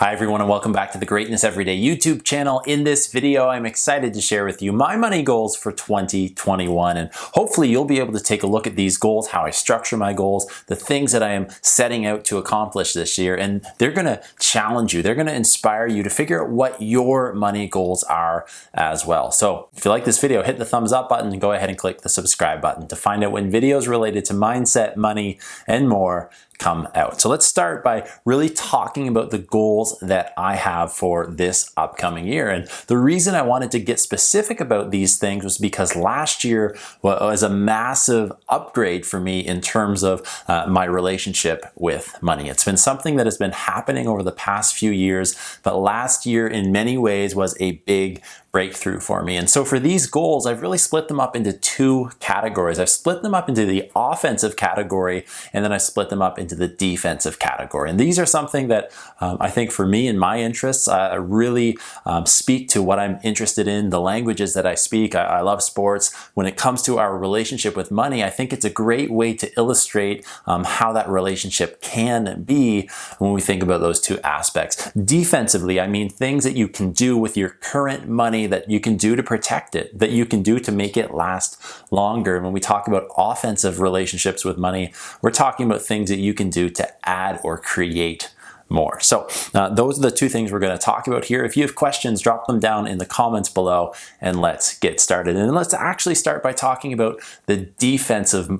Hi everyone, and welcome back to the Greatness Everyday YouTube channel. In this video, I'm excited to share with you my money goals for 2021, and hopefully you'll be able to take a look at these goals, how I structure my goals, the things that I am setting out to accomplish this year, and they're gonna challenge you. They're gonna inspire you to figure out what your money goals are as well. So if you like this video, hit the thumbs up button and go ahead and click the subscribe button to find out when videos related to mindset, money, and more come out. So let's start by really talking about the goals that I have for this upcoming year. And the reason I wanted to get specific about these things was because last year was a massive upgrade for me in terms of my relationship with money. It's been something that has been happening over the past few years, but last year in many ways was a big breakthrough for me. And so for these goals, I've really split them up into two categories. I've split them up into the offensive category, and then I split them up into the defensive category. And these are something that I think for me and my interests really speak to what I'm interested in, the languages that I speak. I love sports. When it comes to our relationship with money, I think it's a great way to illustrate how that relationship can be when we think about those two aspects. Defensively, I mean things that you can do with your current money, that you can do to protect it, that you can do to make it last longer. And when we talk about offensive relationships with money, we're talking about things that you can do to add or create more. So those are the two things we're going to talk about here. If you have questions, drop them down in the comments below and let's get started. And let's actually start by talking about the defensive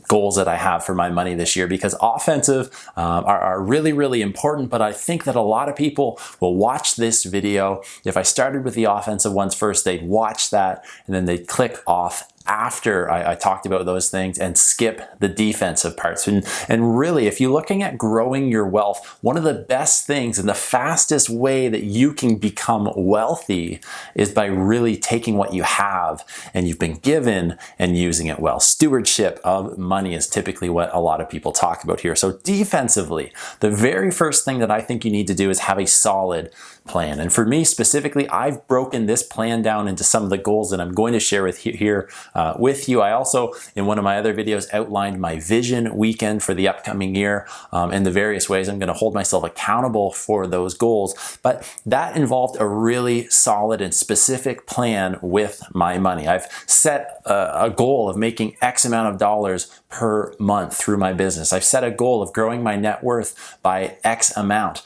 goals that I have for my money this year, because offensive are really, really important, but I think that a lot of people will watch this video. If I started with the offensive ones first, they'd watch that and then they'd click off after I talked about those things and skip the defensive parts. And really, if you're looking at growing your wealth, one of the best things and the fastest way that you can become wealthy is by really taking what you have and you've been given and using it well. Stewardship of money is typically what a lot of people talk about here. So defensively, the very first thing that I think you need to do is have a solid plan. And for me specifically, I've broken this plan down into some of the goals that I'm going to share with you I also, in one of my other videos, outlined my vision weekend for the upcoming year and the various ways I'm going to hold myself accountable for those goals. But that involved a really solid and specific plan with my money. I've set a goal of making X amount of dollars per month through my business. I've set a goal of growing my net worth by X amount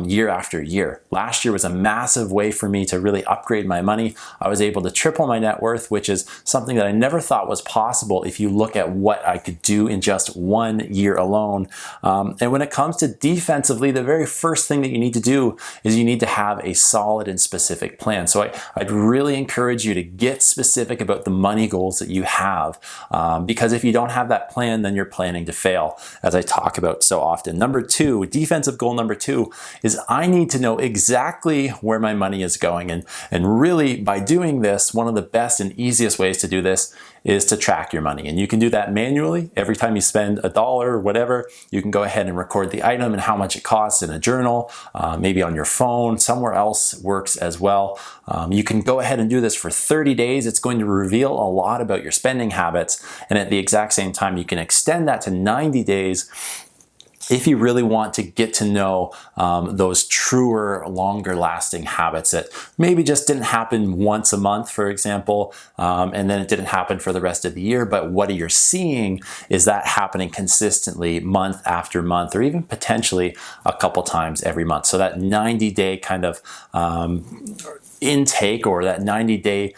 year after year. Last year was a massive way for me to really upgrade my money. I was able to triple my net worth, which is something that I never thought was possible if you look at what I could do in just 1 year alone. And when it comes to defensively, the very first thing that you need to do is you need to have a solid and specific plan. So I'd really encourage you to get specific about the money goals that you have, because if you don't have that plan, then you're planning to fail, as I talk about so often. Number two, defensive goal number two is I need to know exactly where my money is going. And really, by doing this, one of the best and easiest ways to do this is to track your money. And you can do that manually. Every time you spend $1 or whatever, you can go ahead and record the item and how much it costs in a journal, maybe on your phone, somewhere else works as well. You can go ahead and do this for 30 days. It's going to reveal a lot about your spending habits. And at the exact same time, you can extend that to 90 days if you really want to get to know those truer, longer lasting habits that maybe just didn't happen once a month, for example, and then it didn't happen for the rest of the year, but what you're seeing is that happening consistently month after month, or even potentially a couple times every month. So that 90-day kind of intake, or that 90-day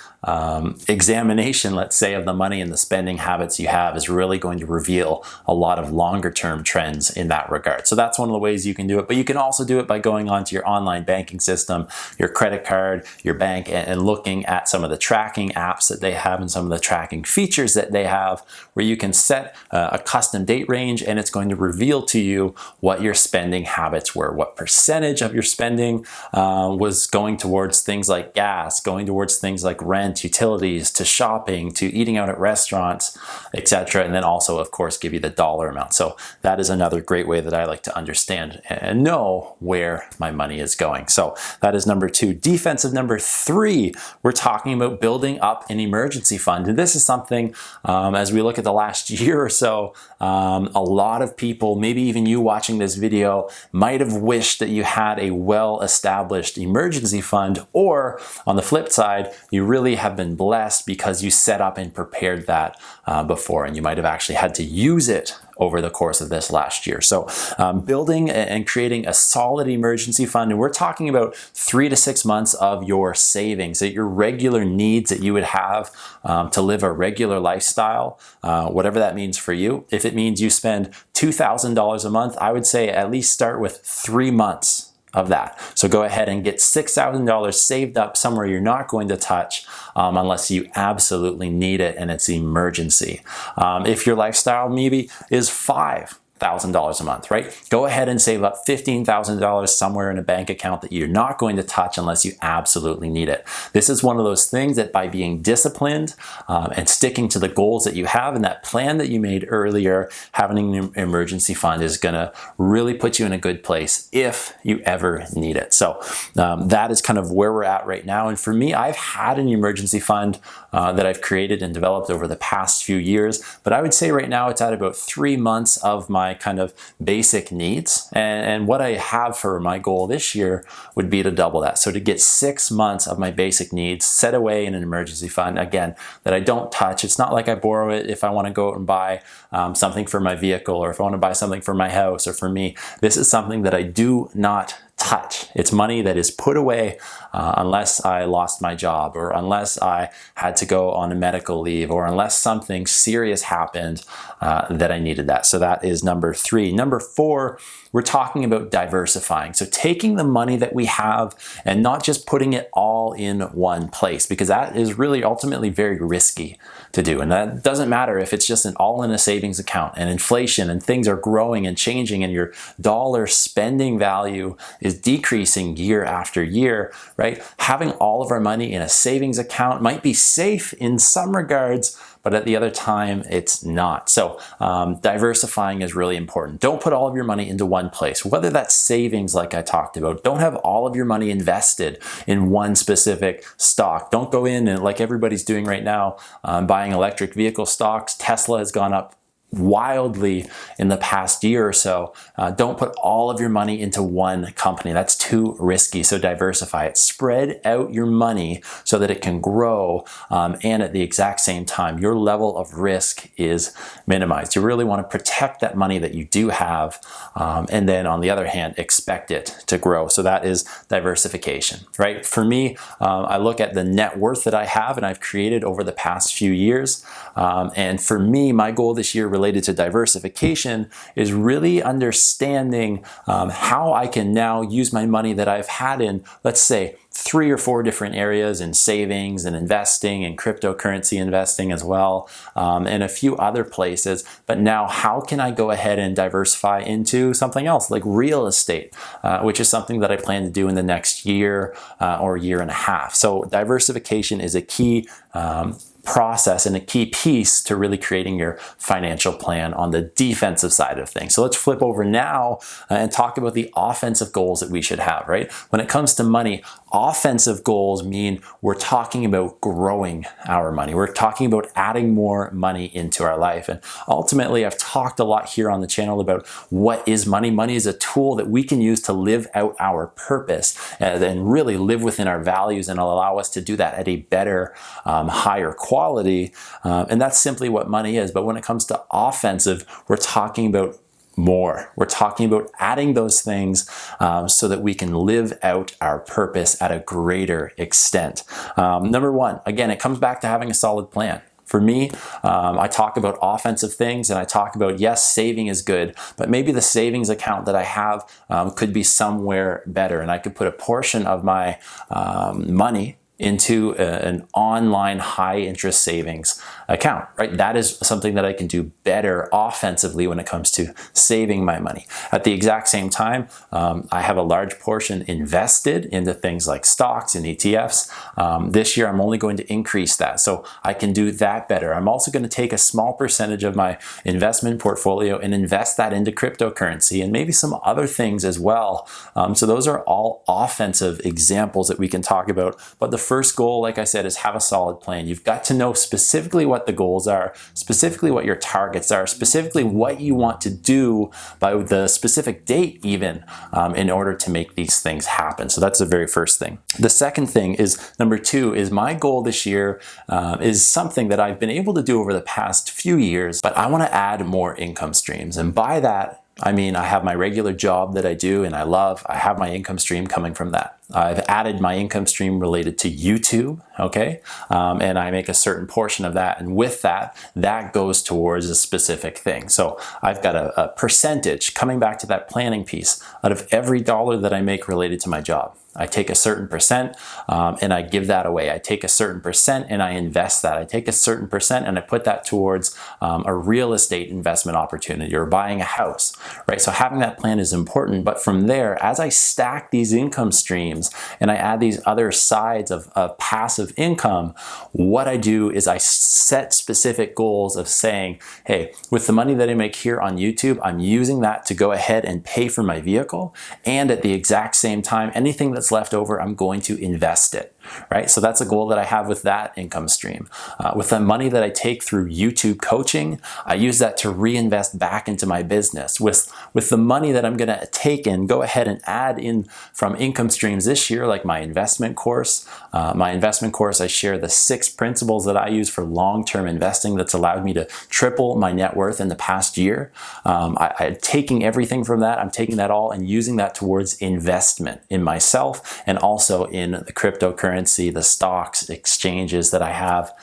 examination, let's say, of the money and the spending habits you have is really going to reveal a lot of longer term trends in that regard. So that's one of the ways you can do it, but you can also do it by going onto your online banking system, your credit card, your bank, and looking at some of the tracking apps that they have and some of the tracking features that they have, where you can set a custom date range and it's going to reveal to you what your spending habits were, what percentage of your spending was going towards things like gas, going towards things like rent rent, utilities, to shopping, to eating out at restaurants, etc. And then also, of course, give you the dollar amount. So that is another great way that I like to understand and know where my money is going. So that is number 2. Defensive number 3, we're talking about building up an emergency fund. And this is something, as we look at the last year or so, a lot of people, maybe even you watching this video, might have wished that you had a well-established emergency fund, or on the flip side, you really have been blessed because you set up and prepared that before, and you might have actually had to use it over the course of this last year. So building and creating a solid emergency fund, and we're talking about 3 to 6 months of your savings, that your regular needs that you would have to live a regular lifestyle, whatever that means for you. If it means you spend $2,000 a month, I would say at least start with 3 months of that. So go ahead and get $6,000 saved up somewhere you're not going to touch unless you absolutely need it and it's emergency. If your lifestyle maybe is $5,000 a month, right? Go ahead and save up $15,000 somewhere in a bank account that you're not going to touch unless you absolutely need it. This is one of those things that by being disciplined and sticking to the goals that you have and that plan that you made earlier, having an emergency fund is gonna really put you in a good place if you ever need it. So that is kind of where we're at right now. And for me, I've had an emergency fund that I've created and developed over the past few years, but I would say right now it's at about 3 months of my kind of basic needs. And what I have for my goal this year would be to double that. So to get 6 months of my basic needs set away in an emergency fund, again, that I don't touch. It's not like I borrow it if I want to go out and buy something for my vehicle, or if I want to buy something for my house or for me. This is something that I do not touch. It's money that is put away unless I lost my job, or unless I had to go on a medical leave, or unless something serious happened that I needed that. So that is number 3. Number 4, we're talking about diversifying. So taking the money that we have and not just putting it all in one place, because that is really ultimately very risky to do. And that doesn't matter if it's just an all in a savings account and inflation and things are growing and changing and your dollar spending value is decreasing year after year, right? Having all of our money in a savings account might be safe in some regards, but at the other time, it's not. So diversifying is really important. Don't put all of your money into one place, whether that's savings like I talked about. Don't have all of your money invested in one specific stock. Don't go in and, like everybody's doing right now, buying electric vehicle stocks. Tesla has gone up wildly in the past year or so. Don't put all of your money into one company. That's too risky. So diversify it. Spread out your money so that it can grow, and at the exact same time, your level of risk is minimized. You really want to protect that money that you do have, and then on the other hand, expect it to grow. So that is diversification, right? For me, I look at the net worth that I have and I've created over the past few years. And for me, my goal this year related to diversification is really understanding how I can now use my money that I've had in, let's say, 3 or 4 different areas, in savings and investing and cryptocurrency investing as well, and a few other places. But now how can I go ahead and diversify into something else like real estate, which is something that I plan to do in the next year or year and a half. So diversification is a key process and a key piece to really creating your financial plan on the defensive side of things. So let's flip over now and talk about the offensive goals that we should have, right? When it comes to money, offensive goals mean we're talking about growing our money. We're talking about adding more money into our life. And ultimately, I've talked a lot here on the channel about what is money. Money is a tool that we can use to live out our purpose and really live within our values, and allow us to do that at a better, higher quality. And that's simply what money is. But when it comes to offensive, we're talking about more. We're talking about adding those things so that we can live out our purpose at a greater extent. Number 1, again, it comes back to having a solid plan. For me, I talk about offensive things, and I talk about, yes, saving is good, but maybe the savings account that I have could be somewhere better, and I could put a portion of my money into an online high interest savings account, right? That is something that I can do better offensively when it comes to saving my money. At the exact same time, I have a large portion invested into things like stocks and ETFs. This year, I'm only going to increase that, so I can do that better. I'm also going to take a small percentage of my investment portfolio and invest that into cryptocurrency and maybe some other things as well. So those are all offensive examples that we can talk about. But the first goal, like I said, is have a solid plan. You've got to know specifically what the goals are, specifically what your targets are, specifically what you want to do by the specific date even, in order to make these things happen. So that's the very first thing. The second thing is, number two, is my goal this year is something that I've been able to do over the past few years, but I want to add more income streams. And by that, I mean, I have my regular job that I do and I love. I have my income stream coming from that. I've added my income stream related to YouTube, okay? And I make a certain portion of that. And with that, that goes towards a specific thing. So I've got a percentage, coming back to that planning piece, out of every dollar that I make related to my job. I take a certain percent and I give that away. I take a certain percent and I invest that. I take a certain percent and I put that towards a real estate investment opportunity or buying a house, right? So having that plan is important. But from there, as I stack these income streams and I add these other sides of passive income, what I do is I set specific goals of saying, hey, with the money that I make here on YouTube, I'm using that to go ahead and pay for my vehicle. And at the exact same time, anything that's left over, I'm going to invest it, right? So that's a goal that I have with that income stream. With the money that I take through YouTube coaching, I use that to reinvest back into my business. With the money that I'm going to take and go ahead and add in from income streams this year, like my investment course. I share the 6 principles that I use for long-term investing that's allowed me to triple my net worth in the past year. I'm taking everything from that, I'm taking that all and using that towards investment in myself and also in the cryptocurrency, the stocks, exchanges that I have,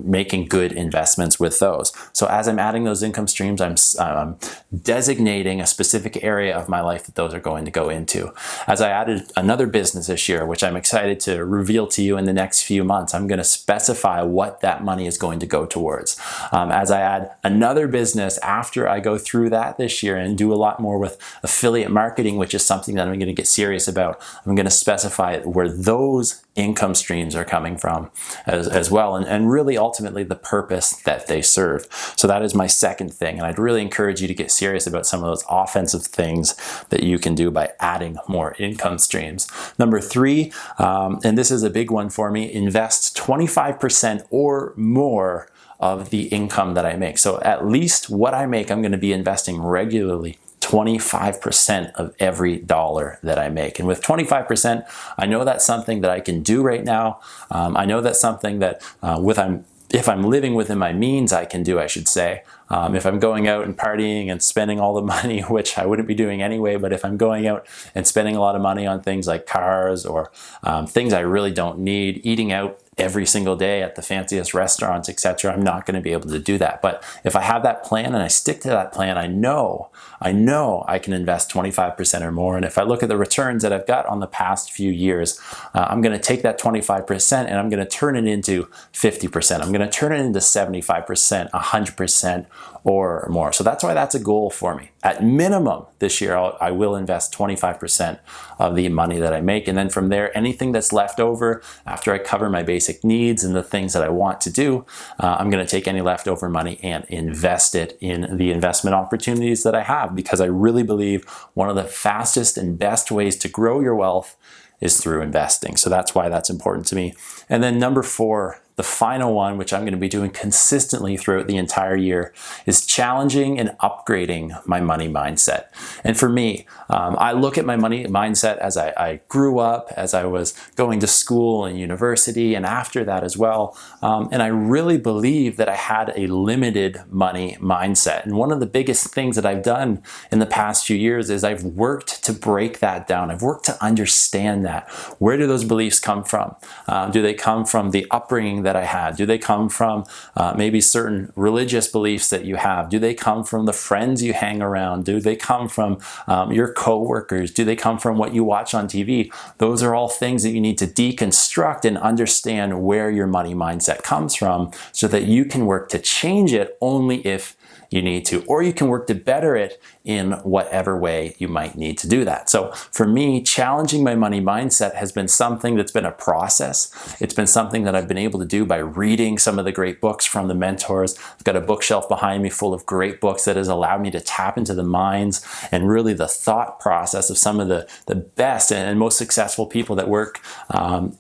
making good investments with those. So as I'm adding those income streams, I'm designating a specific area of my life that those are going to go into. As I added another business this year, which I'm excited to reveal to you in the next few months, I'm going to specify what that money is going to go towards. As I add another business after I go through that this year and do a lot more with affiliate marketing, which is something that I'm going to get serious about, I'm going to specify where those income streams are coming from as well, and really ultimately the purpose that they serve. So that is my second thing, and I'd really encourage you to get serious about some of those offensive things that you can do by adding more income streams. Number 3, and this is a big one for me, invest 25% or more of the income that I make. So at least what I make, I'm going to be investing regularly 25% of every dollar that I make. And with 25%, I know that's something that I can do right now. I know that's something that if I'm living within my means, I can do, I should say. If I'm going out and partying and spending all the money, which I wouldn't be doing anyway, but if I'm going out and spending a lot of money on things like cars or things I really don't need, eating out every single day at the fanciest restaurants, etc., I'm not going to be able to do that. But if I have that plan and I stick to that plan, I know I can invest 25% or more. And if I look at the returns that I've got on the past few years, I'm going to take that 25% and I'm going to turn it into 50%. I'm going to turn it into 75%, 100%, or more. So that's why that's a goal for me. At minimum this year, I will invest 25% of the money that I make. And then from there, anything that's left over after I cover my basic needs and the things that I want to do, I'm going to take any leftover money and invest it in the investment opportunities that I have, because I really believe one of the fastest and best ways to grow your wealth is through investing. So that's why that's important to me. And then number 4, the final one, which I'm going to be doing consistently throughout the entire year, is challenging and upgrading my money mindset. And for me, I look at my money mindset as I grew up, as I was going to school and university, and after that as well. And I really believe that I had a limited money mindset. And one of the biggest things that I've done in the past few years is I've worked to break that down. I've worked to understand that. Where do those beliefs come from? Do they come from the upbringing that that I had? Do they come from maybe certain religious beliefs that you have? Do they come from the friends you hang around? Do they come from your coworkers? Do they come from what you watch on TV? Those are all things that you need to deconstruct and understand where your money mindset comes from so that you can work to change it only if you need to, or you can work to better it in whatever way you might need to do that. So for me, challenging my money mindset has been something that's been a process. It's been something that I've been able to do by reading some of the great books from the mentors. I've got a bookshelf behind me full of great books that has allowed me to tap into the minds and really the thought process of some of the best and most successful people that work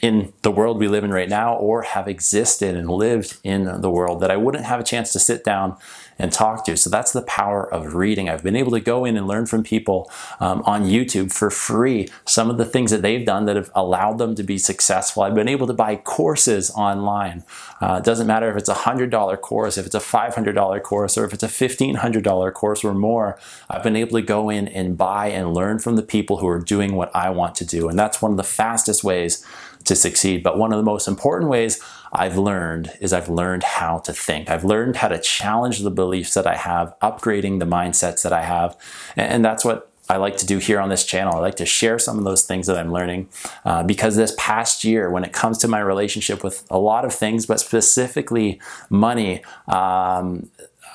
in the world we live in right now, or have existed and lived in the world that I wouldn't have a chance to sit down and talk to. So that's the power of reading. I've been able to go in and learn from people on YouTube for free, some of the things that they've done that have allowed them to be successful. I've been able to buy courses online. It doesn't matter if it's a $100 course, if it's a $500 course, or if it's a $1,500 course or more. I've been able to go in and buy and learn from the people who are doing what I want to do. And that's one of the fastest ways to succeed. But one of the most important ways I've learned how to think. I've learned how to challenge the beliefs that I have, upgrading the mindsets that I have. And that's what I like to do here on this channel. I like to share some of those things that I'm learning because this past year, when it comes to my relationship with a lot of things, but specifically money,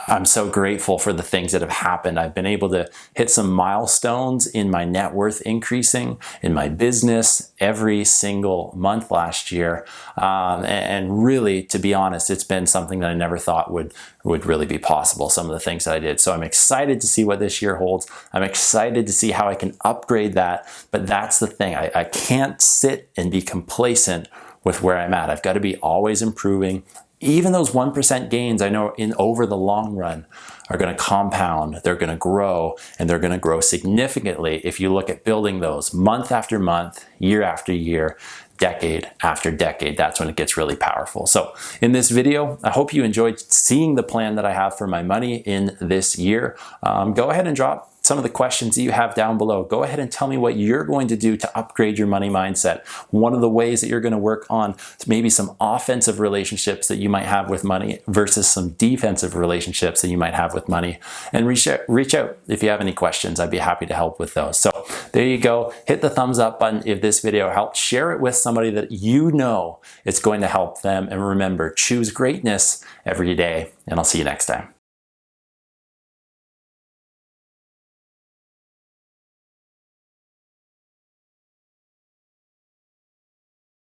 I'm so grateful for the things that have happened. I've been able to hit some milestones in my net worth increasing, in my business every single month last year. And really, to be honest, it's been something that I never thought would really be possible, some of the things that I did. So I'm excited to see what this year holds. I'm excited to see how I can upgrade that. But that's the thing. I can't sit and be complacent with where I'm at. I've got to be always improving. Even those 1% gains, I know over the long run are going to compound, they're going to grow, and they're going to grow significantly if you look at building those month after month, year after year, decade after decade. That's when it gets really powerful. So in this video, I hope you enjoyed seeing the plan that I have for my money in this year. Go ahead and drop some of the questions that you have down below. Go ahead and tell me what you're going to do to upgrade your money mindset. One of the ways that you're going to work on maybe some offensive relationships that you might have with money versus some defensive relationships that you might have with money. And reach out if you have any questions. I'd be happy to help with those. So there you go. Hit the thumbs up button if this video helped. Share it with somebody that you know it's going to help them. And remember, choose greatness every day. And I'll see you next time.